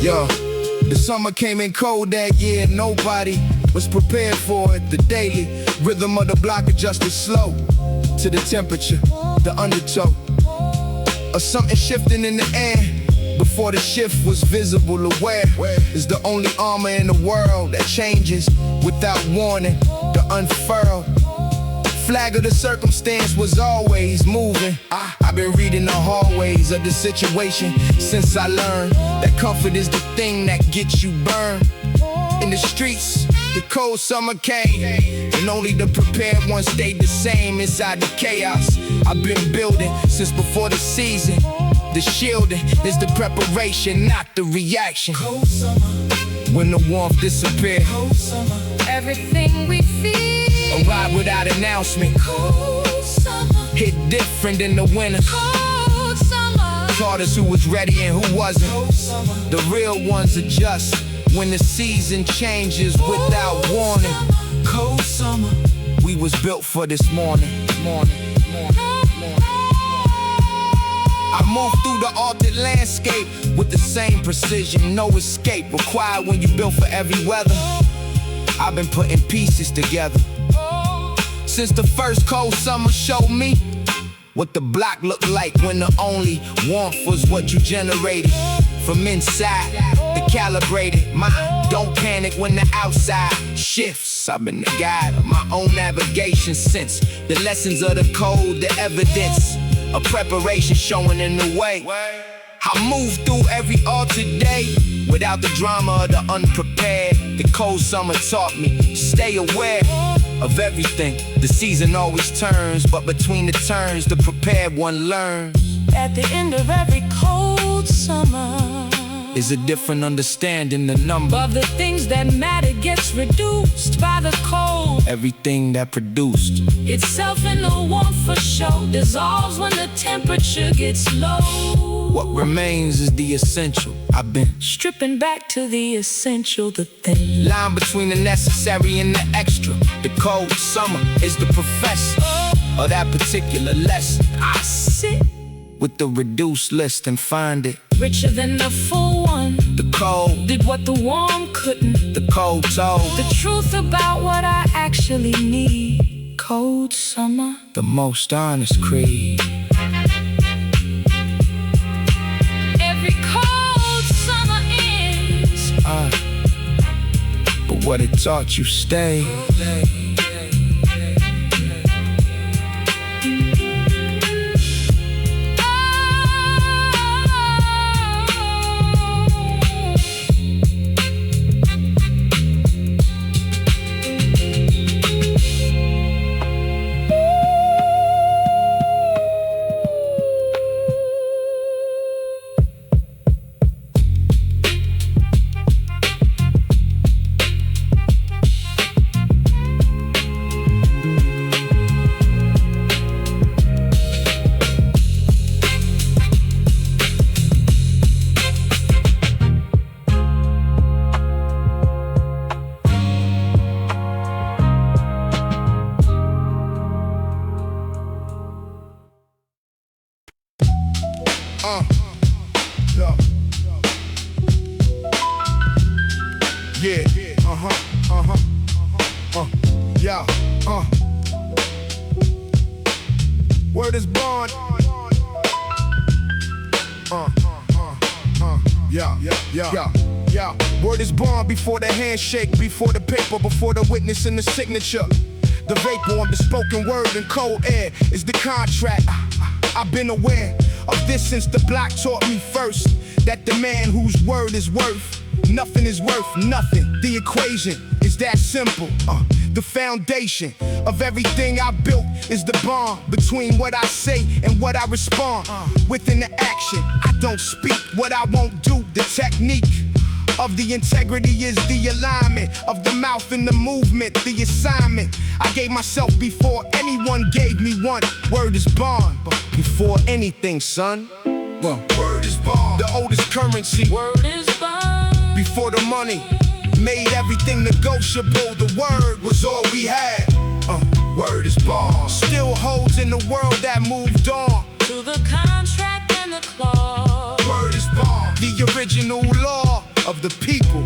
Yo, the summer came in cold that year. Nobody was prepared for it. The daily rhythm of the block adjusted slow to the temperature, the undertow of something shifting in the air. Before the shift was visible, aware is the only armor in the world that changes without warning. The unfurled flag of the circumstance was always moving. I've been reading the hallways of the situation since I learned that comfort is the thing that gets you burned. In the streets, the cold summer came, and only the prepared ones stayed the same inside the chaos. I've been building since before the season. The shielding is the preparation, not the reaction. Cold summer, when the warmth disappears, cold summer, everything we feel arrive without announcement. Cold summer, hit different than the winter. Cold summer, taught us who was ready and who wasn't. Cold summer, the real ones adjust when the season changes without warning. Cold summer, we was built for this morning. I move through the altered landscape with the same precision, no escape required when you built for every weather. I've been putting pieces together since the first cold summer showed me what the block looked like when the only warmth was what you generated from inside. The calibrated mind, don't panic when the outside shifts. I've been the guide of my own navigation since the lessons of the code, the evidence of preparation showing in the way. I move through every altered day without the drama of the unprepared. The cold summer taught me, stay aware of everything. The season always turns, but between the turns, the prepared one learns. At the end of every cold summer is a different understanding. The number of the things that matter gets reduced by the cold. Everything that produced itself in the warmth for show dissolves when the temperature gets low. What remains is the essential. I've been stripping back to the essential, the thing. Line between the necessary and the extra. The cold summer is the professor of that particular lesson. I sit with the reduced list and find it richer than the full one. The cold did what the warm couldn't. The cold told the truth about what I actually need. Cold summer, the most honest creed. Every cold summer ends, but what it taught you stay. Word is born. Word is born before the handshake, before the paper, before the witness and the signature. The vapor of the spoken word and cold air is the contract. I've been aware of this since the block taught me first that the man whose word is worth nothing is worth nothing. The equation is that simple. The foundation of everything I built is the bond between what I say and what I respond. Within the action, I don't speak what I won't do. The technique of the integrity is the alignment of the mouth and the movement, the assignment I gave myself before anyone gave me one. Word is bond, but before anything, son. Well, word is bond, the oldest currency. Word is bond. Before the money made everything negotiable, the word was all we had. Word is bond. Still holds in the world that moved on. To the contract and the clause. Word is bond. The original law of the people.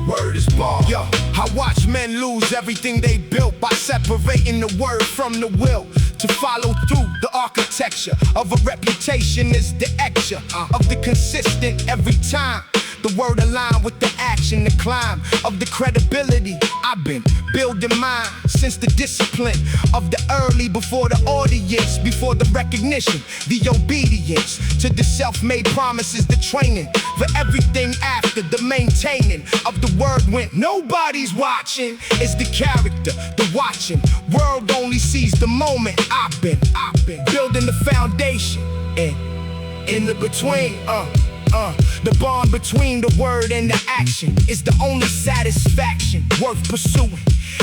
Word is bond. Yo, I watch men lose everything they built by separating the word from the will. To follow through the architecture of a reputation is the extra of the consistent every time. The word aligned with the action, the climb of the credibility. I've been building mine since the discipline of the early, before the audience, before the recognition, the obedience to the self-made promises, the training for everything after, the maintaining of the word when nobody's watching. It's the character, the watching. World only sees the moment. I've been building the foundation and in the between, the bond between the word and the action is the only satisfaction worth pursuing.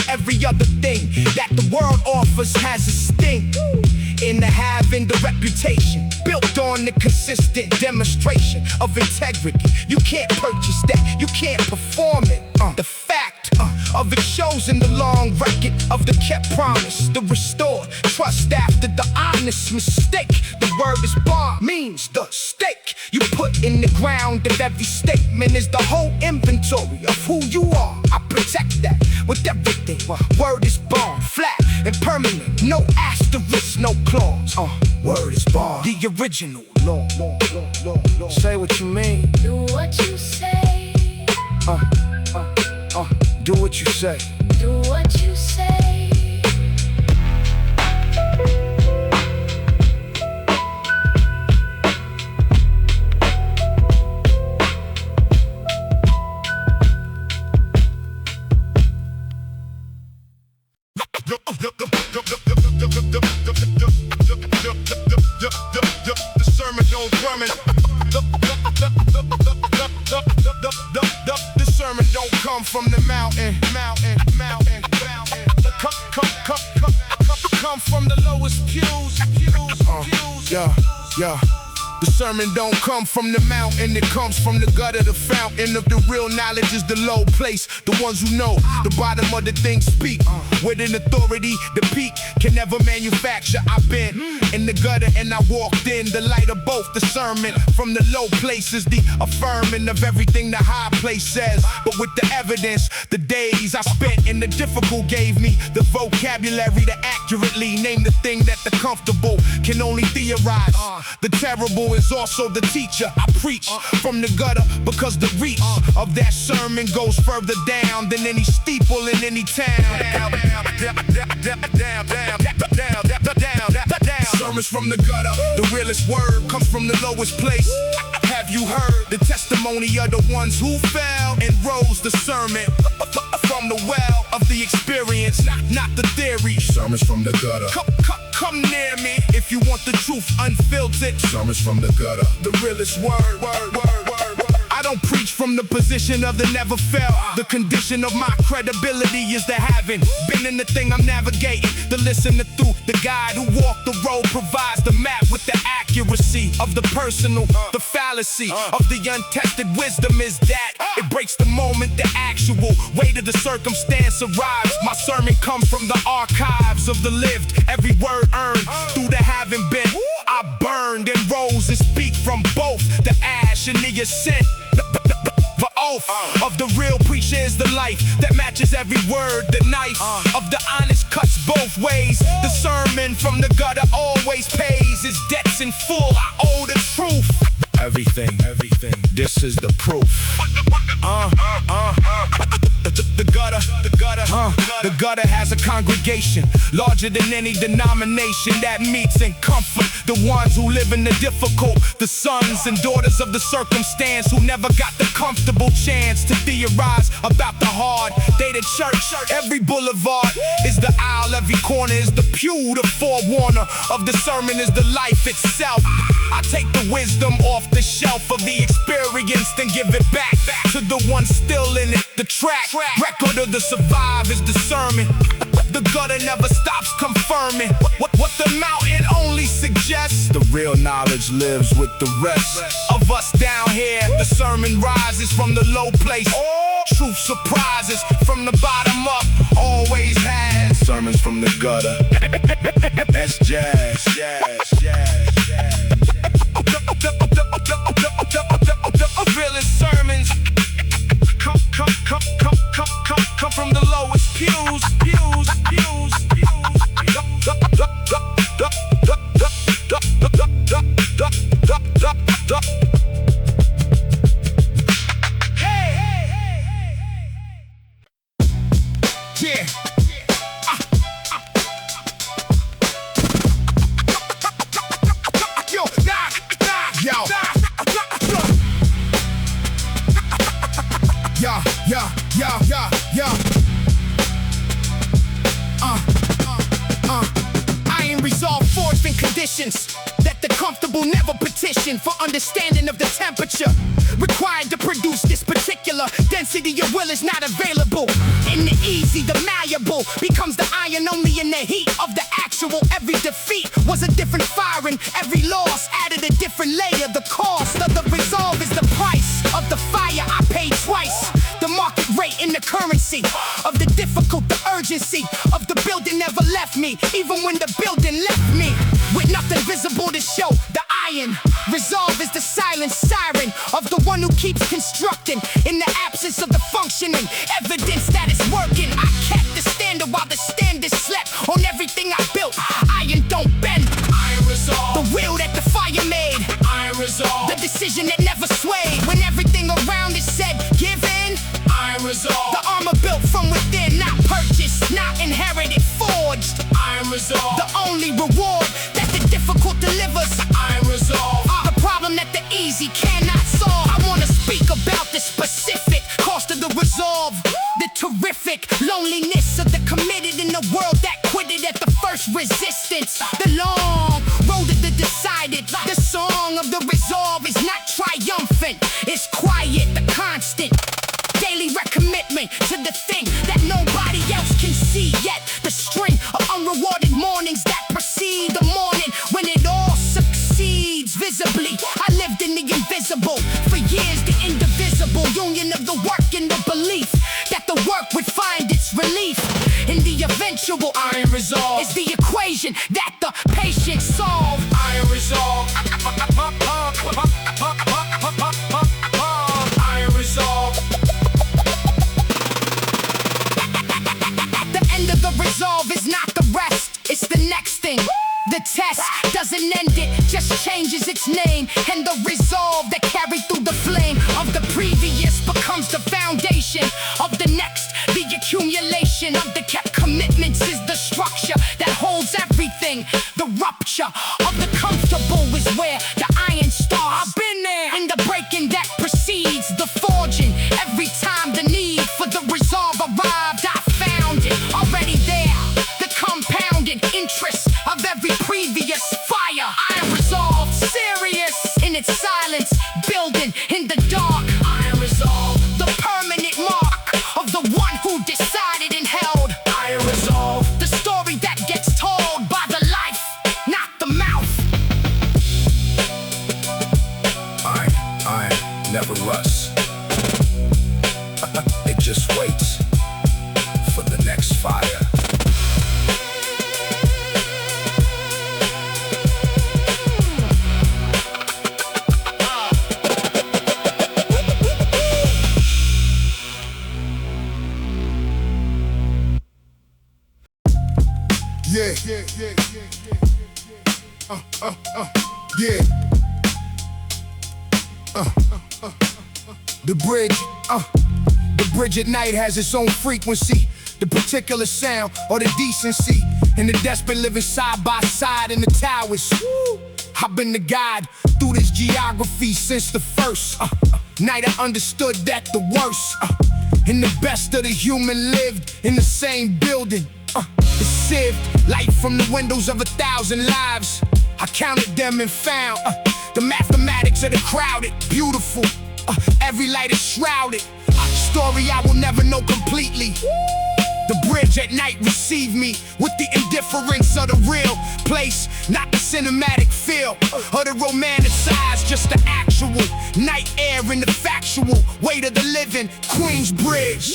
Every other thing that the world offers has a sting in the having the reputation built on the consistent demonstration of integrity. You can't purchase that, you can't perform it. The fact of it shows in the long record of the kept promise, the restored trust after the honest mistake. The word is bond means the stake you put in the ground of every statement is the whole inventory of who you are. I protect that with everything. Word is bond, flat and permanent, no asterisk, no clause. Word is bond, the original law. Say what you mean. Do what you say. Do what you say. Do what you say. The sermon don't drum it. The sermon don't come from the mountain. Come from the lowest pews. Yeah. The sermon don't come from the mountain, it comes from the gutter, the fountain of the real knowledge is the low place. The ones who know the bottom of the thing speak. With an authority, the peak can never manufacture. I've been in the gutter and I walked in the light of both. The sermon from the low place is the affirming of everything the high place says. But with the evidence, the days I spent in the difficult gave me the vocabulary to accurately name the thing that the comfortable can only theorize. The terrible is also the teacher. I preach from the gutter because the reach of that sermon goes further down than any steeple in any town. Sermons from the gutter, the realest word comes from the lowest place. Have you heard the testimony of the ones who fell and rose? The sermon from the well of the experience, not the theory. Sermons from the gutter. Come near me if you want the truth unfiltered. Sermons from the gutter, the realest word. I don't preach from the position of the never felt. The condition of my credibility is the having been in the thing I'm navigating. The listener through the guide who walked the road provides the map with the accuracy of the personal. The fallacy of the untested wisdom is that it breaks the moment the actual weight of the circumstance arrives. My sermon comes from the archives of the lived, every word earned through the having been. I burned and rose and speak from both the ash and the ascent. The oath of the real preacher is the life that matches every word. The knife of the honest cuts both ways. The sermon from the gutter always pays his debts in full. I owe the truth. Everything. This is the proof. The gutter has a congregation larger than any denomination that meets and comfort the ones who live in the difficult, the sons and daughters of the circumstance who never got the comfortable chance to theorize about the hard. They the church, every boulevard is the aisle, every corner is the pew. The forewarner of the sermon is the life itself. I take the wisdom off the shelf of the experience and give it back to the one still in it. The track record of the survive is the sermon. The gutter never stops confirming what the mountain only suggests. The real knowledge lives with the rest of us down here. The sermon rises from the low place. Truth surprises from the bottom up. Always has sermons from the gutter. That's jazz, jazz, jazz, jazz. Realest sermons come from the lowest pews. Yeah. I ain't resolved forged in conditions that the comfortable never petition for understanding of the temperature required to produce this particular density of will is not available. In the easy, the malleable becomes the iron only in the heat of the actual. Every defeat was a different firing. Every loss added a different layer. The cost of the resolve is the price of the fire I paid twice. The market rate in the currency of the difficult, the urgency of the building never left me, even when the building left me with nothing visible to show. The iron resolve is the silent siren of the one who keeps constructing in the absence of the functioning evidence that it's working. I kept the standard while the standard slept on everything I built. Iron don't bend. Iron resolve. The will that the fire made. Iron resolve. The decision that never swayed when everything around it said give in. Iron resolve. The armor built from within, not purchased, not inherited, forged. Iron resolve. The only reward that the difficult delivers. Iron resolve. The problem that the easy cannot solve. I wanna speak about the specific cost of the resolve. The terrific loneliness of the committed in the world that quitted at the first resistance. The long road of the decided. The song of the resolve is not triumphant. It's quiet, the constant. Daily recommitment to the thing that nobody else can see yet. The string of unrewarded mornings that precede the morning when it all succeeds visibly. I lived in the invisible for years, the indivisible union of the work and the belief that the work would find its relief in the eventual. Iron resolve is the equation that the patient solve. Iron resolve. Iron resolve. The resolve is not the rest, it's the next thing. The test doesn't end it, just changes its name. And the resolve that carried through the flame of the previous becomes the foundation of the next. The accumulation of the kept commitments is the structure that holds everything. The rupture of the comfortable is where the iron starts. I've been there. In the breaking that precedes the forging. Every time the need for the resolve arrived, I found it already there. The compounded interest of every previous fire. Iron resolve, serious in its silence, building in the dark. Iron resolve, the permanent mark of the one who decided and held. Iron resolve, the story that gets told by the life, not the mouth. Iron never rusts. It just waits for the next fire. The bridge at night has its own frequency, the particular sound or the decency, and the desperate living side by side in the towers. I've been the guide through this geography since the first night I understood that the worst and the best of the human lived in the same building. It sieved light from the windows of 1,000 lives. I counted them and found the mathematics of the crowded, beautiful. Every every light is shrouded. A story I will never know completely. The bridge at night received me with the indifference of the real place, not the cinematic feel or the romanticized, just the actual night air and the factual weight of the living. Queensbridge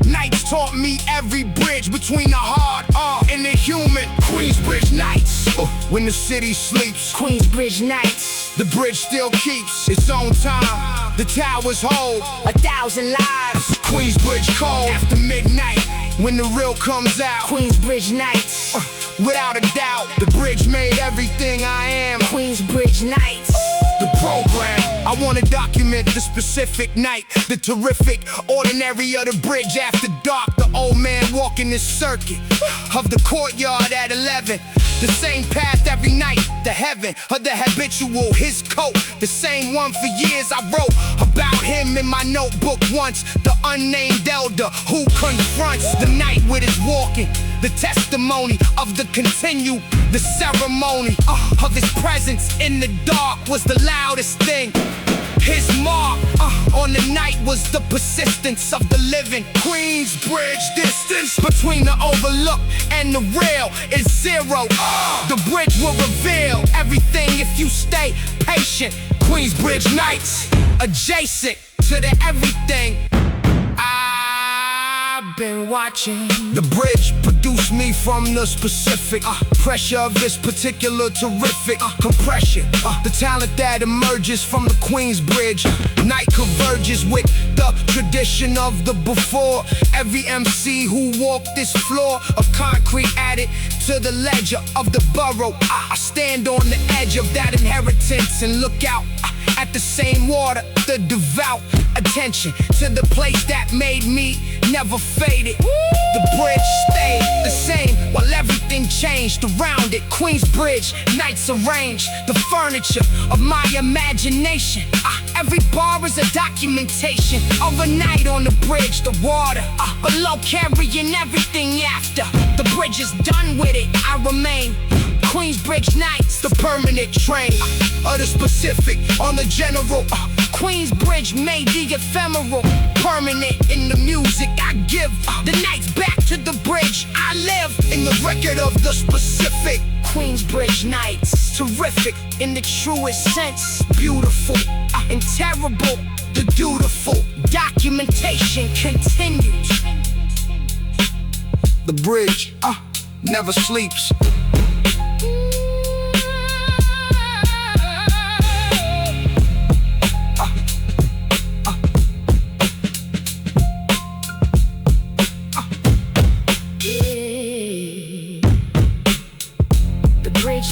Nights taught me every bridge between the hard art and the human. Queensbridge Nights, when the city sleeps. Queensbridge Nights, the bridge still keeps its own time. The towers hold 1,000 lives. Queensbridge cold after midnight, when the real comes out. Queensbridge Nights, without a doubt, the bridge made everything I am. Queensbridge Nights, the program. I want to document the specific night, the terrific ordinary of the bridge after dark. The old man walking this circuit of the courtyard at 11. The same path every night, the heaven of the habitual. His coat, the same one for years. I wrote about him in my notebook once. The unnamed elder who confronts the night with his walking. The testimony of the continue. The ceremony of his presence in the dark was the loudest thing. His mark on the night was the persistence of the living. Queensbridge distance between the overlooked and the real is zero. The bridge will reveal everything if you stay patient. Queensbridge Nights, adjacent to the everything. I've been watching. The bridge produced me from the specific pressure of this particular terrific compression. The talent that emerges from the Queensbridge night converges with the tradition of the before. Every MC who walked this floor of concrete added to the ledger of the borough. I stand on the edge of that inheritance and look out at the same water, the devout attention to the place that made me never faded. The bridge stayed the same while everything changed around it. Queensbridge Nights arranged the furniture of my imagination. Every bar is a documentation of a night on the bridge. The water below carrying everything after the bridge is done with it. I remain Queensbridge Nights, the permanent train of the specific on the general. Queensbridge made the ephemeral permanent in the music I give. The nights back to the bridge I live in the record of the specific. Queensbridge Nights, terrific in the truest sense. Beautiful and terrible, the dutiful documentation continues. The bridge never sleeps.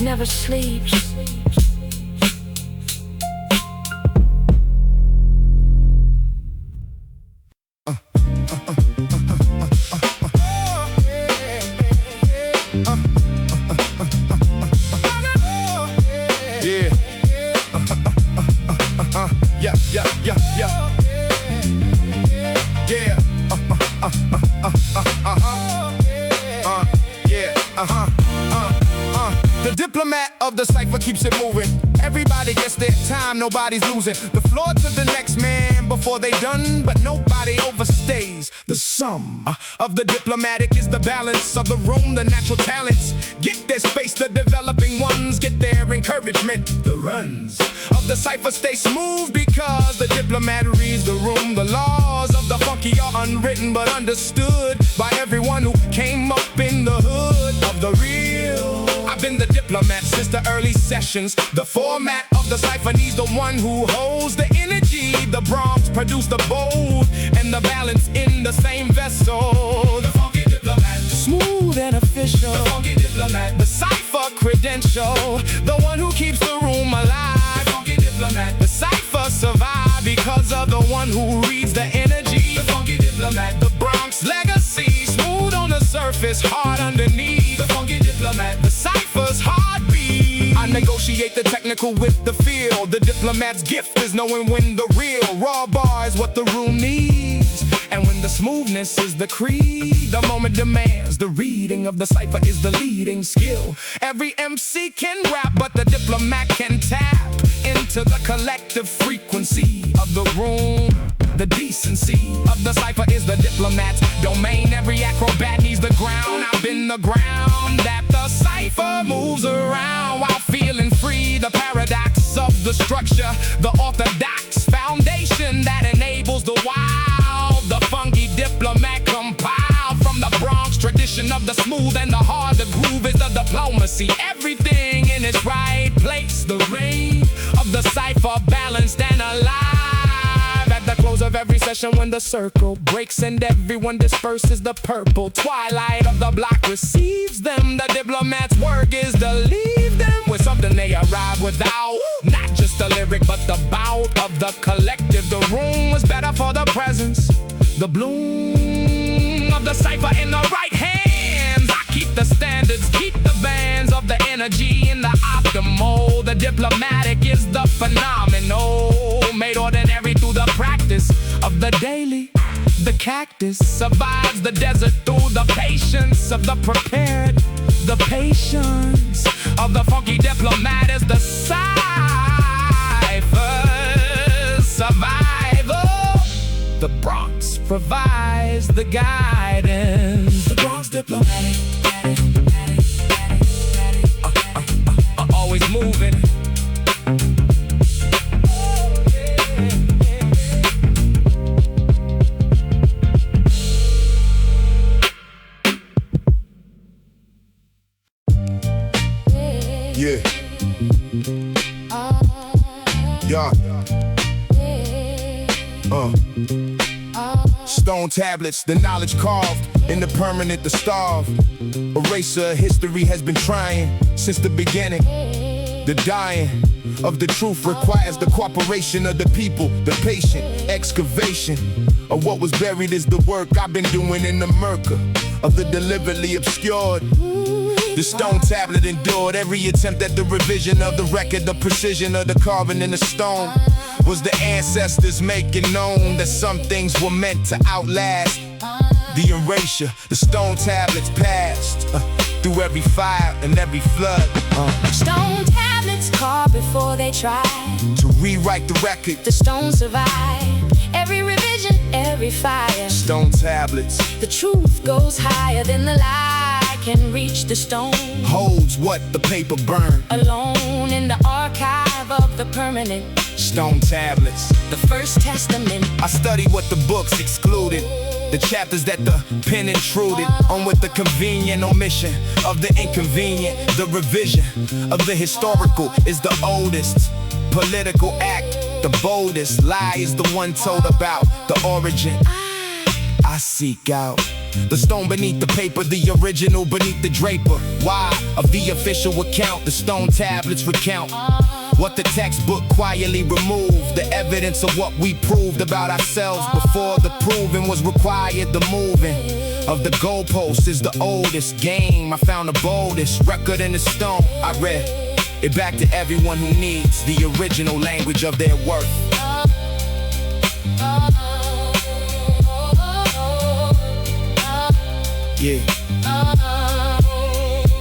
Never sleeps. The diplomat of the cipher keeps it moving. Everybody gets their time, nobody's losing. The floor to the next man before they done, but nobody overstays. The sum of the diplomatic is the balance of the room. The natural talents get their space, the developing ones get their encouragement. The runs of the cipher stay smooth because the diplomat reads the room. The laws of the funky are unwritten but understood by everyone who came up in the hood of the real. I've been the diplomat since the early sessions. The format of the cipher needs the one who holds the energy. The Bronx produce the bold and the balance in the same vessel. The funky diplomat, smooth and official. The funky diplomat, the cipher credential, the one who keeps the room alive. The funky diplomat, the cipher survive because of the one who reads the energy. The funky diplomat, the Bronx legacy, smooth on the surface, hard underneath. The funky diplomat, the cipher's heartbeat. I negotiate the technical with the feel. The diplomat's gift is knowing when the real raw bar is what the room needs. And when the smoothness is the creed, the moment demands the reading of the cipher is the leading skill. Every MC can rap, but the diplomat can tap into the collective frequency of the room. The decency of the cipher is the diplomat's domain. Every acrobat needs the ground. I've been the ground that the cipher moves around while feeling free. The paradox of the structure, the orthodox foundation that enables the wild. The funky diplomat compiled from the Bronx tradition of the smooth and the hard. The groove is the diplomacy. Everything in its right place. The reign of the cipher balanced and alive. At the close of every session when the circle breaks and everyone disperses, the purple twilight of the block receives them. The diplomat's work is to leave them with something they arrive without. Not just a lyric but the bout of the collective. The room was better for the presence. The bloom of the cipher in the right hands. I keep the standards, keep the bands of the energy in the optimal. The diplomatic is the phenomenal, made ordinary through the practice of the daily. The cactus survives the desert through the patience of the prepared. The patience of the funky diplomat is the cipher's survival. The Bronx provides the guidance. The Bronx diplomatic, always moving. Yeah. Yeah. Stone tablets, the knowledge carved in the permanent, the starved. Eraser history has been trying since the beginning. The dying of the truth requires the cooperation of the people. The patient excavation of what was buried is the work I've been doing in the murk of the deliberately obscured. The stone tablet endured every attempt at the revision of the record. The precision of the carving in the stone was the ancestors making known that some things were meant to outlast the erasure. The stone tablets passed through every fire and every flood. Stone tablets carved before they tried to rewrite the record. The stone survived every revision, every fire. Stone tablets. The truth goes higher than the lie can reach. The stone holds what the paper burned. Alone in the archive of the permanent. Stone tablets. The first testament. I study what the books excluded. The chapters that the pen intruded on with the convenient omission of the inconvenient. The revision of the historical is the oldest political act. The boldest lie is the one told about the origin. I seek out the stone beneath the paper, the original beneath the draper. Why? Of the official account, the stone tablets recount what the textbook quietly removed. The evidence of what we proved about ourselves before the proving was required. The moving of the goalposts is the oldest game. I found the boldest record in the stone. I read it back to everyone who needs the original language of their worth. Yeah.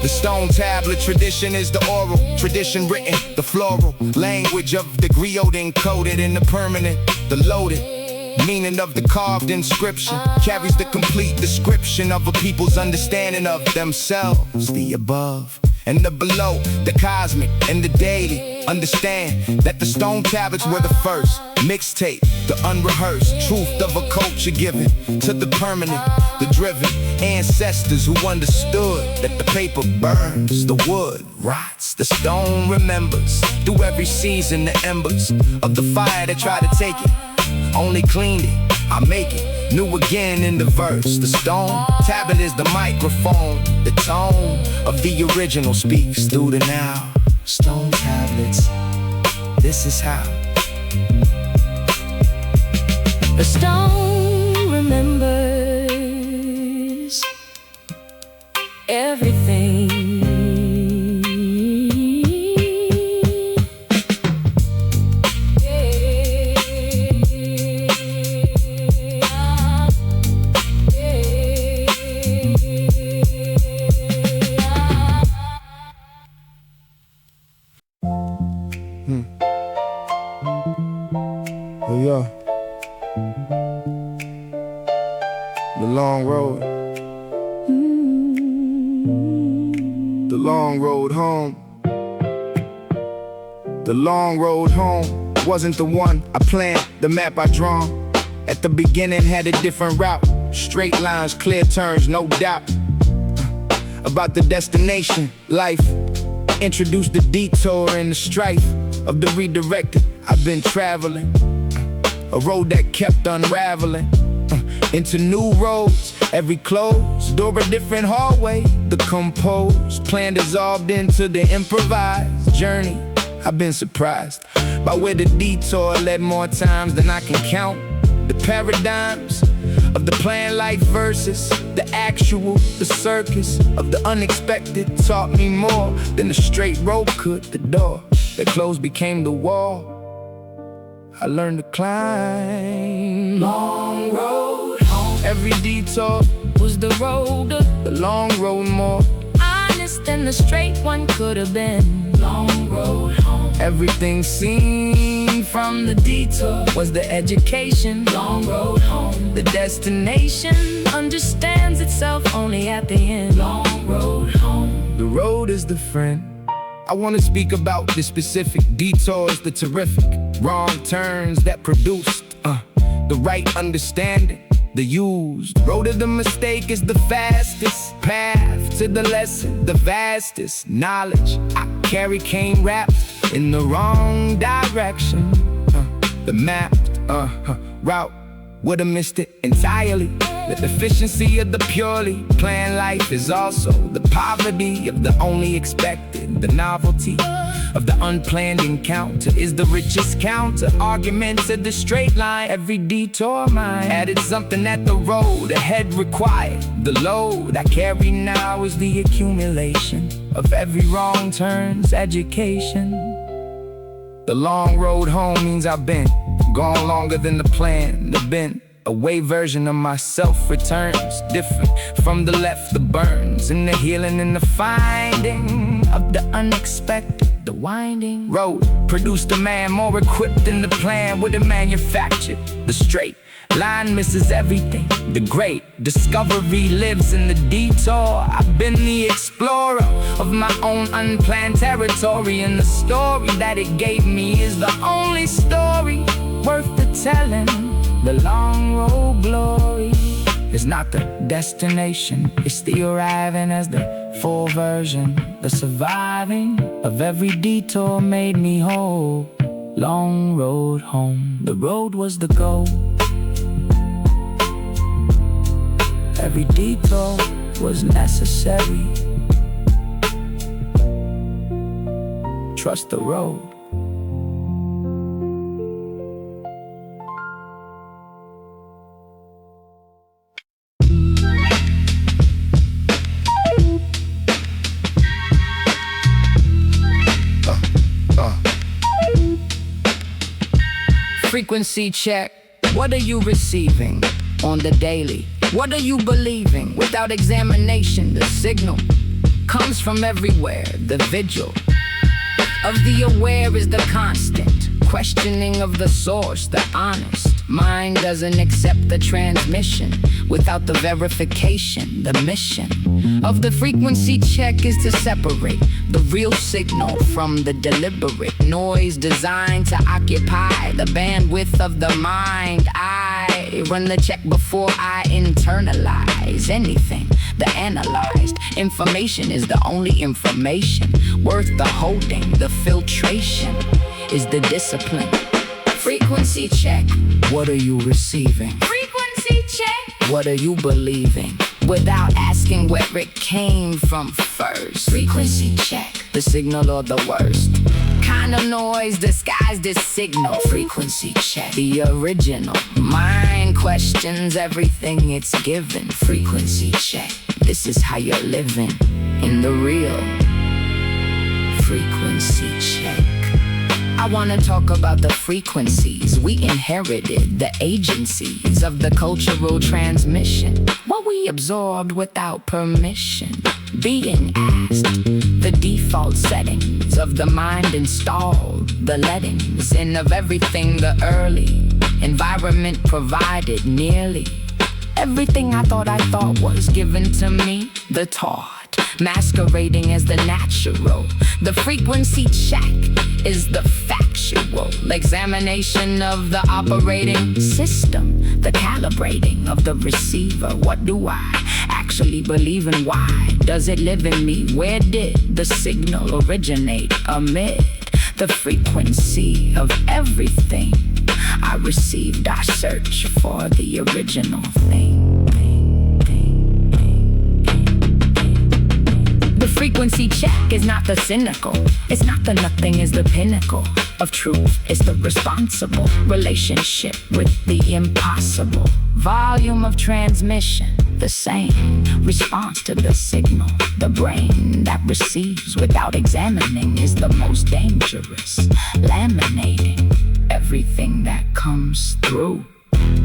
The stone tablet tradition is the oral tradition written, the floral language of the griot encoded in the permanent, the loaded meaning of the carved inscription carries the complete description of a people's understanding of themselves. The above and the below, the cosmic and the daily. Understand that the stone tablets were the first mixtape, the unrehearsed truth of a culture given to the permanent, the driven ancestors who understood that the paper burns, the wood rots, the stone remembers through every season the embers of the fire that tried to take it. Only cleaned it, I make it new again in the verse. The stone tablet is the microphone. The tone of the original speaks through the now. Stone tablets, this is how. The stone remembers everything. The long road. The long road home. The long road home wasn't the one I planned, the map I drawn. At the beginning had a different route. Straight lines, clear turns, no doubt. About the destination, life. Introduced the detour and the strife of the redirected. I've been traveling, a road that kept unraveling into new roads. Every closed door a different hallway. The composed plan dissolved into the improvised journey. I've been surprised by where the detour led more times than I can count. The paradigms of the planned life versus the actual, the circus of the unexpected taught me more than the straight road could. The door that closed became the wall. I learned to climb. Long road home. Every detour Was the road the long road more honest than the straight one could have been? Long road home. everything seen From the detour was the education. long road home. The destination, Understands itself only at the end. Long road home. the road is the friend. I want to speak about the specific detours, the terrific wrong turns that produced the right understanding. The used road of the mistake is the fastest path to the lesson. The vastest knowledge I carry came wrapped in the wrong direction. The mapped route would have missed it entirely. The deficiency of the purely planned life is also the poverty of the only expected. The novelty of the unplanned encounter is the richest counter argument to the straight line. Every detour mine added something that the road ahead required. The load I carry now is the accumulation of every wrong turn's education. The long road home means I've been gone longer than the plan. The been away version of myself returns, different from the left, the burns and the healing and the finding of the unexpected. The winding road produced a man more equipped than the plan would have manufactured. The straight line misses everything. The great discovery lives in the detour. I've been the explorer of my own unplanned territory, and the story that it gave me is the only story worth the telling. The long road glory is not the destination, it's the arriving as the full version. The surviving of every detour made me whole. Long road home, the road was the goal. Every detour was necessary. Trust the road. Frequency check. What are you receiving on the daily? What are you believing? Without examination, the signal comes from everywhere. The vigil of the aware is the constant questioning of the source. The honest mind doesn't accept the transmission without the verification. The mission of the frequency check is to separate the real signal from the deliberate noise designed to occupy the bandwidth of the mind. I run the check before I internalize anything. The analyzed information is the only information worth the holding. The filtration is the discipline. Frequency check. What are you receiving? Frequency check. What are you believing? Without asking where it came from first. Frequency check. The signal or the worst kind of noise disguised as signal. Frequency check. The original mind questions everything it's given. Frequency check. This is how you're living in the real. Frequency check. I wanna talk about the frequencies we inherited, the agencies of the cultural transmission, what we absorbed without permission, being asked, the default settings of the mind installed, the lettings in of everything, the early environment provided nearly everything I thought was given to me. The taught, masquerading as the natural. The frequency check is the factual examination of the operating system. The calibrating of the receiver. What do I actually believe and why does it live in me? Where did the signal originate? Amid the frequency of everything I received, I search for the original thing. The frequency check is not the cynical. It's not the nothing is the pinnacle of truth. It's the responsible relationship with the impossible. Volume of transmission, the same. Response to the signal. The brain that receives without examining is the most dangerous. Laminating everything that comes through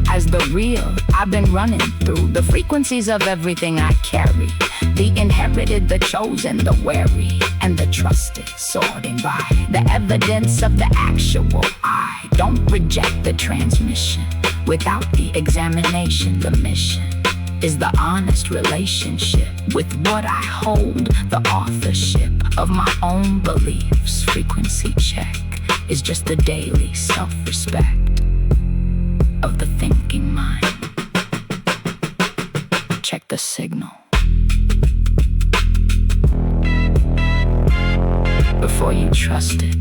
as the real I've been running through the frequencies of everything I carry. The inherited, the chosen, the wary, and the trusted, sorting by the evidence of the actual. I don't reject the transmission without the examination. The mission is the honest relationship with what I hold, the authorship of my own beliefs. Frequency check is just the daily self-respect of the thinking mind. Check the signal before you trust it.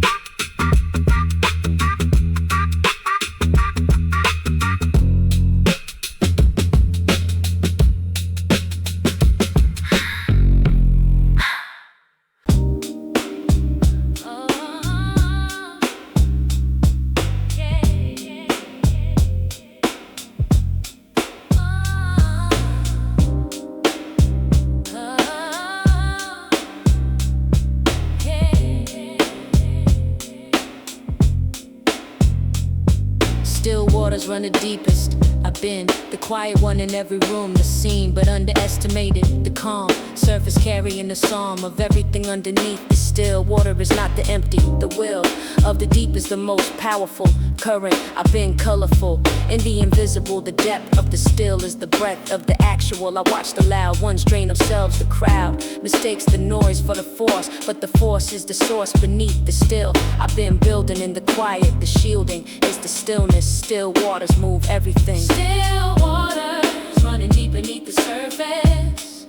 Run the deepest. I've been the quiet one in every room, the scene, but underestimated. The calm surface carrying the psalm of everything underneath. The still water is not the empty. The will of the deep is the most powerful current. I've been colorful in the invisible. The depth of the still is the breadth of the actual. I watch the loud ones drain themselves. The crowd mistakes the noise for the force, but the force is the source beneath the still. I've been building in the quiet. The shielding is the stillness. Still waters move everything. Still waters running deep beneath the surface.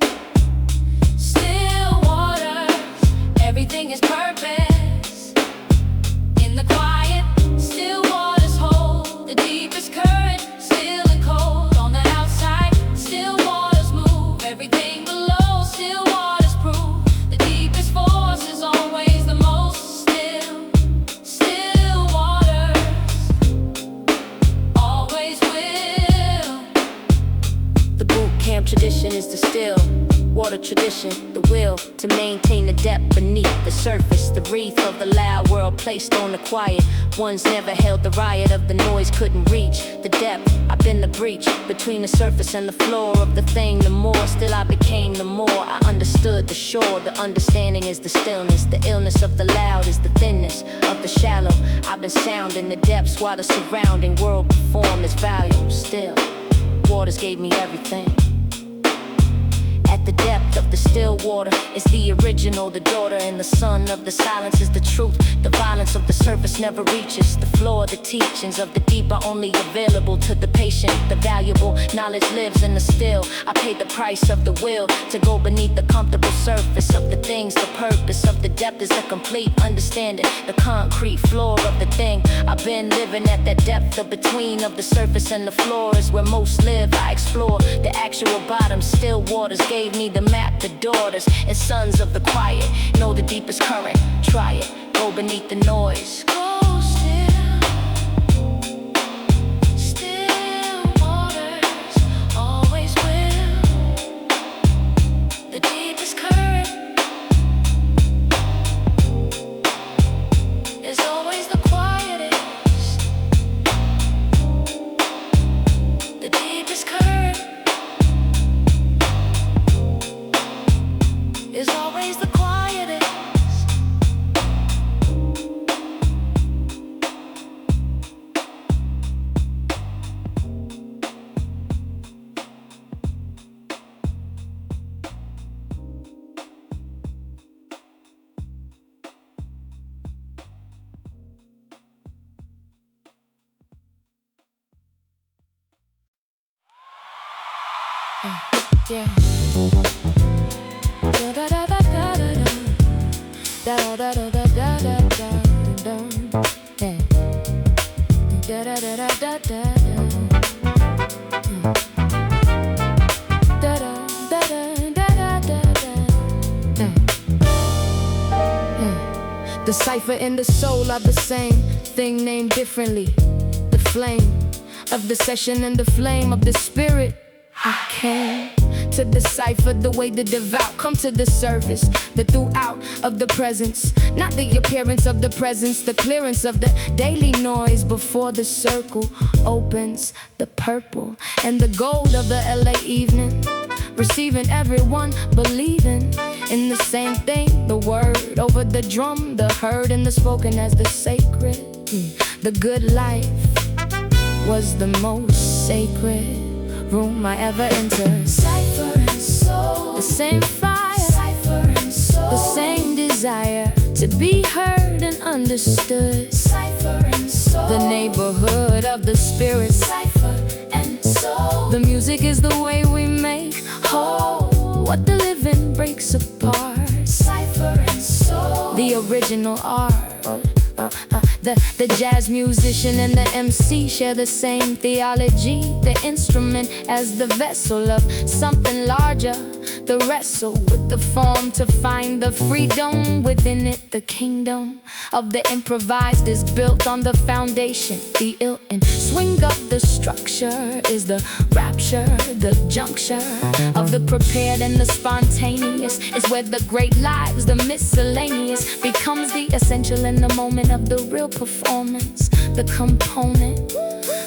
Still waters, everything is purpose. In the quiet, still waters hold the deepest current. Still and cold on the outside. Still waters move everything below. Still waters prove the deepest force is always the most still. Still waters always will. The boot camp tradition is the still water tradition, the will to maintain the depth beneath the surface. The wreath of the loud world placed on the quiet ones never held the riot of the noise couldn't reach the depth. I've been the breach between the surface and the floor of the thing. The more still I became, the more I understood the shore. The understanding is the stillness. The illness of the loud is the thinness of the shallow. I've been sounding the depths while the surrounding world performed its volume. Still waters gave me everything. At the depth of the still water is the original, the daughter, and the son of the silence is the truth. The violence of the surface never reaches the floor. The teachings of the deep are only available to the patient. The valuable knowledge lives in the still. I paid the price of the will to go beneath the comfortable surface of the things. The purpose of the depth is the complete understanding. The concrete floor of the thing. I've been living at that depth of between of the surface and the floor is where most live. I explore the actual bottom. Still waters gave me the map. The daughters and sons of the quiet know the deepest current. Try it, go beneath the noise. Go still. Still waters always will. The deepest current is always the quietest. The deepest current is always the quietest. Yeah. Da da da da da da da da da da da da da da. Yeah. Da da da da da da da. Da da da da da da da. The cipher and the soul are the same thing named differently. The flame of the session and the flame of the spirit. I came to decipher the way the devout come to the surface, the throughout of the presence, not the appearance of the presence, the clearance of the daily noise before the circle opens, the purple and the gold of the LA evening, receiving everyone believing in the same thing, the word over the drum, the heard and the spoken as the sacred. The good life was the most sacred room I ever entered. Cipher and soul, the same fire. Cipher and soul, the same desire to be heard and understood. Cipher and soul, the neighborhood of the spirit. Cipher and soul, the music is the way we make whole what the living breaks apart. Cipher and soul, the original art. The jazz musician and the MC share the same theology. The instrument as the vessel of something larger. The wrestle with the form to find the freedom within it. The kingdom of the improvised is built on the foundation. The ill and swing up the structure is the rapture. The juncture of the prepared and the spontaneous is where the great lives, the miscellaneous, becomes the essential in the moment of the real performance. The component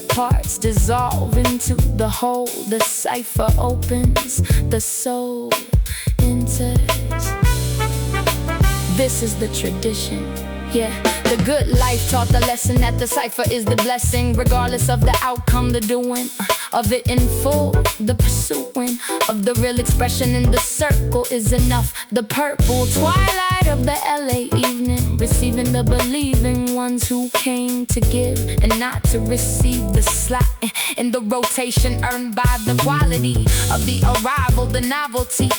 parts dissolve into the whole. The cipher opens, the soul enters. This is the tradition. Yeah, the good life taught the lesson that the cipher is the blessing, regardless of the outcome, the doing of it in full, the pursuing of the real expression in the circle is enough. The purple twilight of the LA evening, receiving the believing ones who came to give and not to receive the slot in the rotation earned by the quality of the arrival. The novelty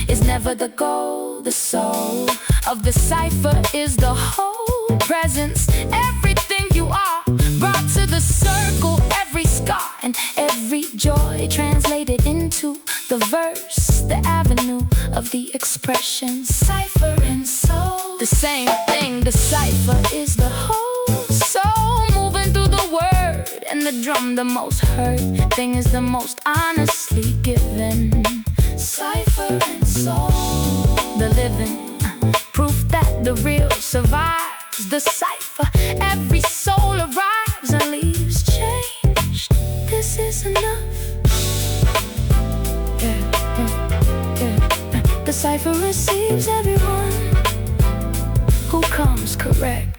is never the goal. The soul of the cipher is the whole presence. Everything you are brought to the circle, every scar and every joy translated into the verse, the avenue of the expression. Cipher and soul, the same thing. The cipher is the whole soul moving through the word and the drum. The most heard thing is the most honestly given. Cipher and soul, the living proof that the real survives. The cipher, every soul arrives and leaves changed. This is enough. The cipher receives everyone who comes correct.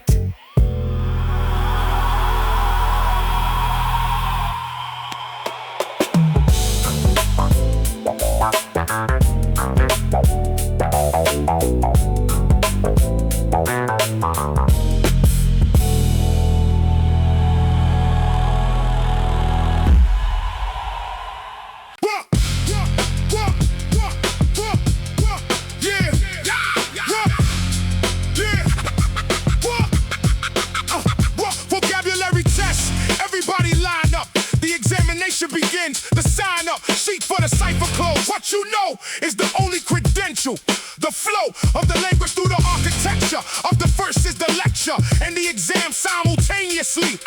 Begins the sign up sheet for the cipher close. What you know is the only credential. The flow of the language through the architecture of the verse is the lecture and the exam simultaneously.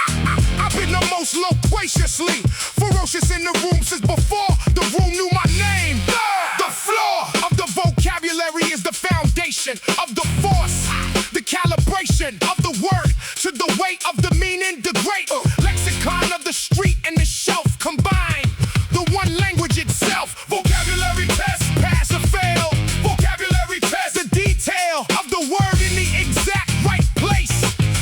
I've been the most loquaciously ferocious in the room since before the room knew my name. The floor of the vocabulary is the foundation of the force, the calibration of the word to the weight of the meaning, the great lexicon of the street and the shelf combined. The one language itself, vocabulary test, pass or fail. Vocabulary test, the detail of the word in the exact right place.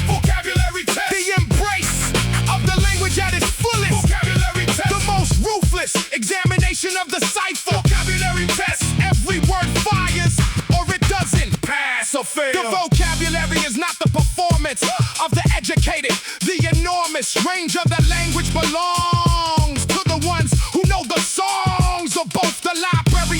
Vocabulary test, the embrace of the language at its fullest. Vocabulary test, the most ruthless examination of the cipher. Vocabulary test, every word fires or it doesn't pass or fail. The vocabulary is not the performance of the educated. The enormous range of the language belongs to the ones who know the songs of both the library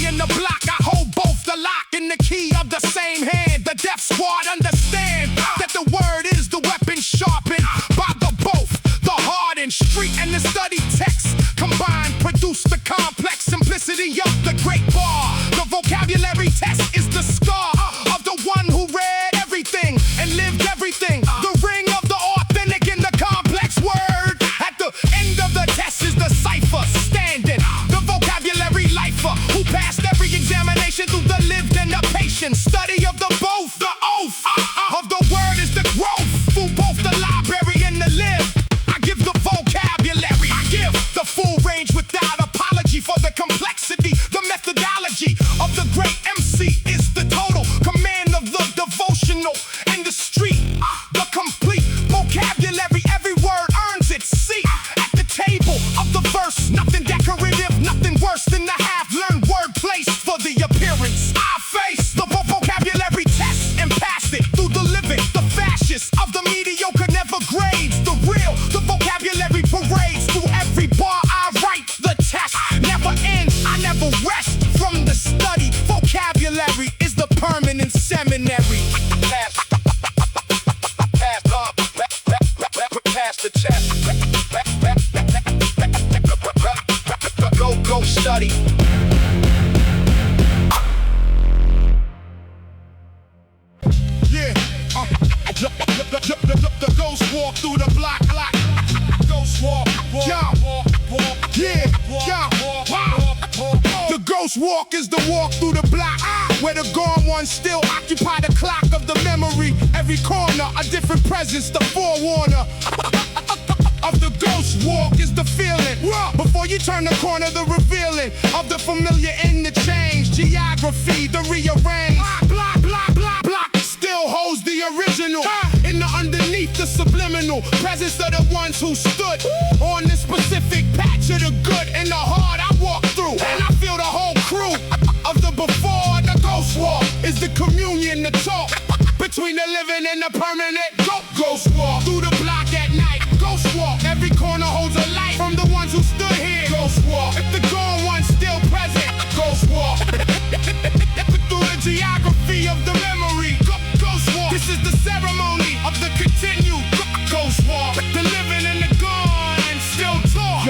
carry. Pass the test. Go study. Yeah, the ghost walk through the block. Ghost walk, yeah. The ghost walk is the walk through the block, where the gone ones still occupy the clock of the memory. Every corner, a different presence, the forewarner of the ghost walk is the feeling. Before you turn the corner, the revealing of the familiar in the change. Geography, the rearrange. Block still holds the original. In the underneath, the subliminal presence of the ones who stood on this specific patch of the good and the hard I walk through. And I feel the whole crew of the before. The ghost walk is the communion, the talk between the living and the permanent. Ghost walk through the block at night. Ghost walk, every corner holds a light from the ones who stood here. Ghost walk, if the gone one's still present. Ghost walk, through the geography of the memory. Ghost walk, this is the ceremony of the continued ghost walk. The living and the gone still talk.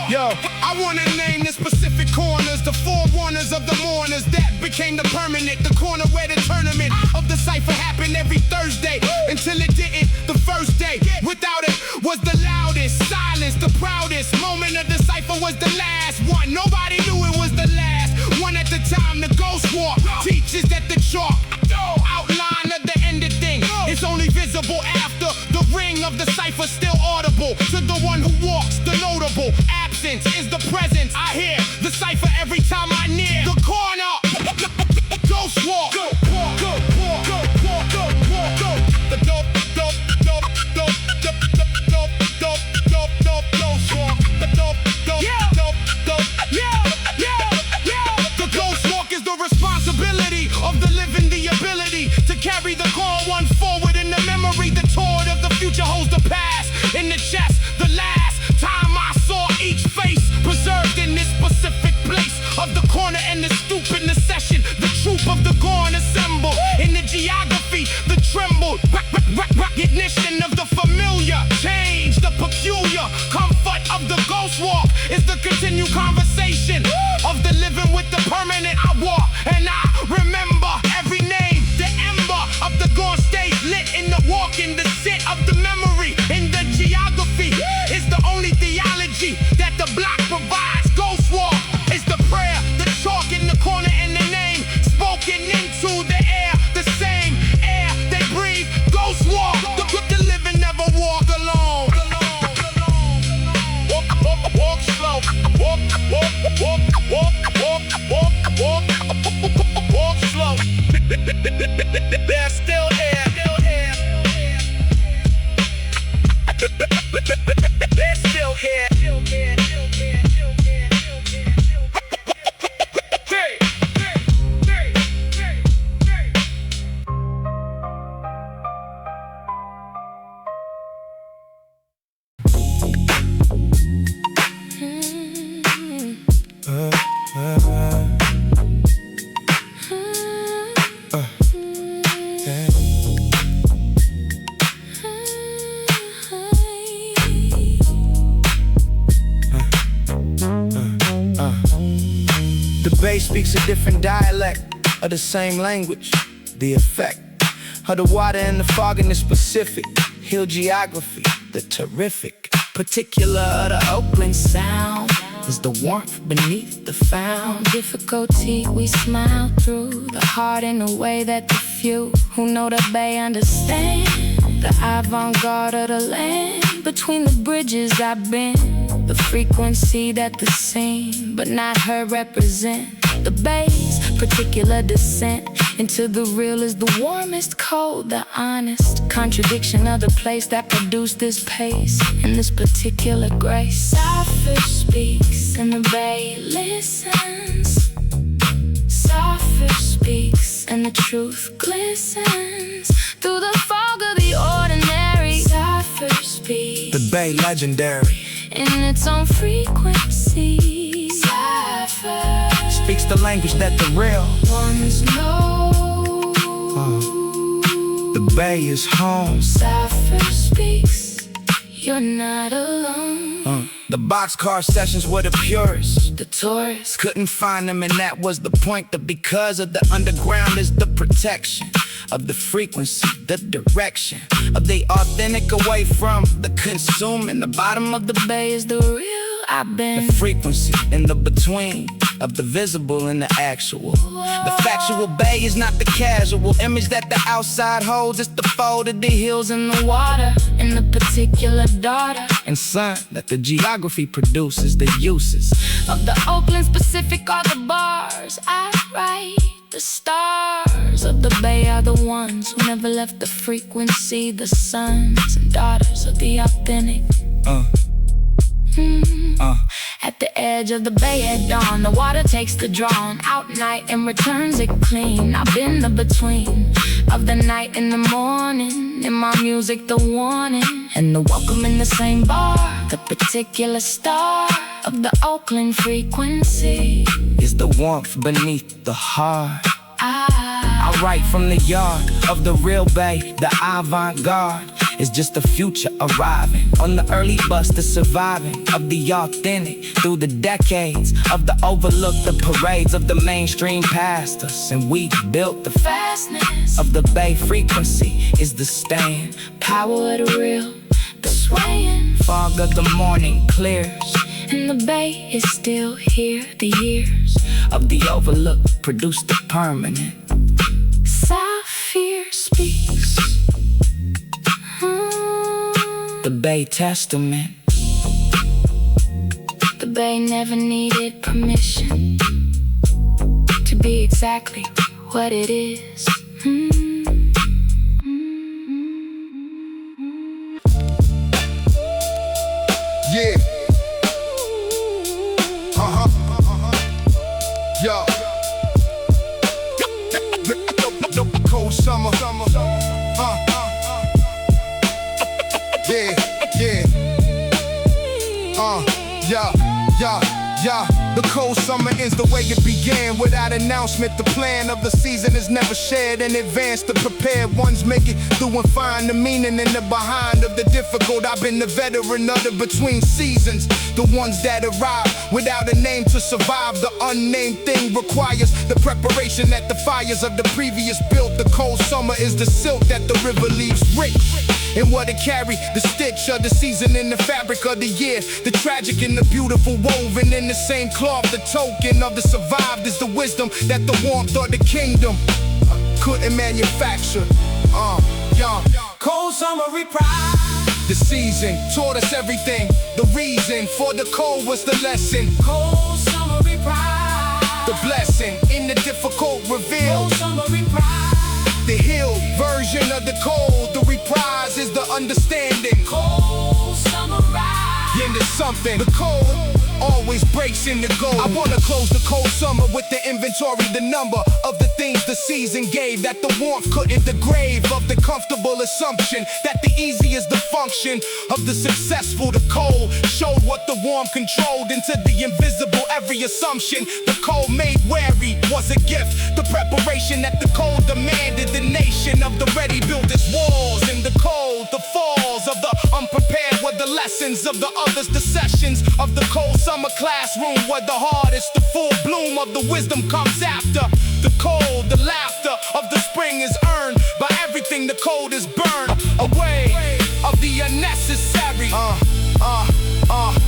Yo, I wanna name the specific corners, the forewarners of the mourners that became the permanent. The corner where the tournament of the cipher happened every Thursday until it didn't the first day. Without it was the loudest, silence the proudest. Moment of the cipher was the last one. Nobody knew it was the last one at the time. The ghost walk teaches that the chalk outline of the ended thing is only visible after the ring of the cipher still audible to the one who walks. The notable absence is the presence. I hear the cipher every time I near the corner. Ghost walk. The dope. The ghost walk is the responsibility of the living, the ability to carry the gone one forward in the memory. The torch of the future holds the past in the chest. The last time I saw each face preserved in this specific place of the corner and the stoop in the session. The troop of the gone assemble in the geography. The tremble recognition of the familiar. Change the peculiar comfort of the ghost walk is the continued conversation of the living with the permanent. I walk and I remember every name. The ember of the gone stays lit in the walk, in the sit of the memory. In the geography is the only theology that the block provides. Ghost walk is the prayer, the chalk in the corner and the name spoken into the air. The same air they breathe. Ghost walk. The living never walk alone. Walk slow. Walk slow. They're still here. They're still here. The bass speaks a different dialect of the same language. The effect of the water and the fog in the specific. Hill geography, the terrific. Particular of the Oakland sound is the warmth beneath the found. Difficulty we smile through, the heart in a way that the few who know the bay understand. The avant-garde of the land, between the bridges I've been. The frequency that the scene, but not her represent. The bass, particular descent into the real is the warmest cold, the honest contradiction of the place that produced this pace and this particular grace. Saafir speaks and the bay listens. Saafir speaks and the truth glistens through the fog of the ordinary. Saafir speaks, The bay legendary. in its own frequency. Saafir Speaks the language that the real ones know. Bay is home. Saafir Speaks, you're not alone. The boxcar sessions were the purest. The tourists Couldn't find them, and that was the point. That because of the underground is the protection of the frequency, the direction of the authentic away from the consuming. The bottom of the Bay is the real. I've been the frequency in the between of the visible and the actual. The factual Bay is not the casual image that the outside holds. It's the fold of the hills and the water in the particular daughter and sun that the geography produces. The uses of the Oakland Pacific are the bars I write. The stars of the Bay are the ones who never left the frequency. The sons and daughters of the authentic. At the edge of the Bay at dawn, the water takes the drawn out night and returns it clean. I've been the between of the night and the morning. In my music, the warning and the welcome in the same bar. The particular star of the Oakland frequency is the warmth beneath the heart. I write from the yard of the real Bay. The avant-garde is just the future arriving on the early bus, the surviving of the authentic through the decades of the overlooked. The parades of the mainstream past us, and we built the fastness of the Bay. Frequency is the stand, power of the real, the swaying fog of the morning clears, and the Bay is still here. The years of the overlooked produce the permanent. Saafir Speaks, the Bay Testament. The Bay never needed permission to be exactly what it is. Yeah. Yo. Cold summer. Yeah. The cold summer ends the way it began. Without announcement, the plan of the season is never shared in advance. The prepared ones make it through and find the meaning in the behind of the difficult. I've been the veteran of the between seasons, the ones that arrive without a name to survive. The unnamed thing requires the preparation that the fires of the previous built. The cold summer is the silk that the river leaves rich and what it carry, the stitch of the season in the fabric of the year. The tragic and the beautiful woven in the same cloth. The token of the survived is the wisdom that the warmth of the kingdom couldn't manufacture. Cold summer reprise. The season taught us everything. The reason for the cold was the lesson. Cold summer reprise. The blessing in the difficult reveal. Cold summer reprise. The healed version of the cold. The reprise is the understanding. Cold summer rise. Into something. The cold always breaks into gold. I wanna close the cold summer with the inventory, the number of the things the season gave that the warmth couldn't degrade. Of the comfortable assumption that the easy is the function of the successful. The cold showed what the warm controlled into the invisible. Every assumption the cold made wary was a gift. The preparation that the cold demanded. The nation of the ready built its walls. In the cold, the falls of the unprepared were the lessons of the others. The sessions of the cold summer classroom were the hardest. The full bloom of the wisdom comes after. The cold, the laughter of the spring is earned by everything the cold is burned away of the unnecessary.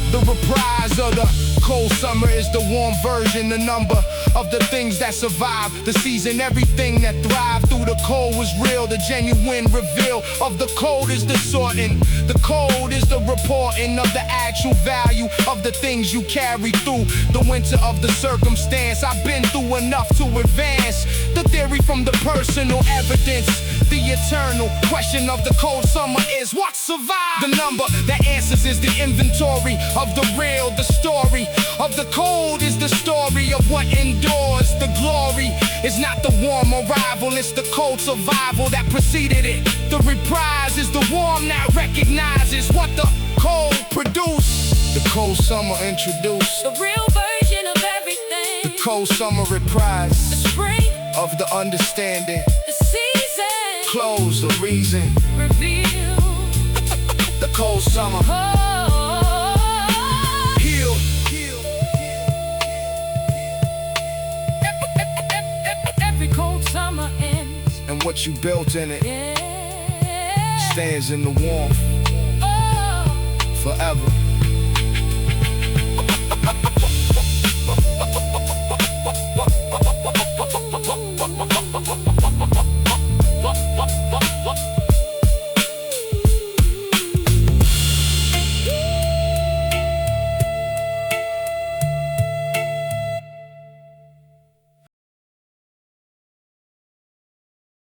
The reprise of the cold summer is the warm version. The number of the things that survive the season. Everything that thrived through the cold was real. The genuine reveal of the cold is the sorting. The cold is the reporting of the actual value of the things you carry through the winter of the circumstance. I've been through enough to advance the theory from the personal evidence. The eternal question of the cold summer is what survived. The number that answers is the inventory of the real. The story of the cold is the story of what endures. The glory is not the warm arrival, it's the cold survival that preceded it. The reprise is the warm that recognizes what the cold produced. The cold summer introduced the real version of everything. The cold summer reprise, the spring of the understanding. The season close, the reason. Reveal The cold summer. Heal. every cold summer ends. And what you built in it Yeah. stands in the warmth Oh. forever.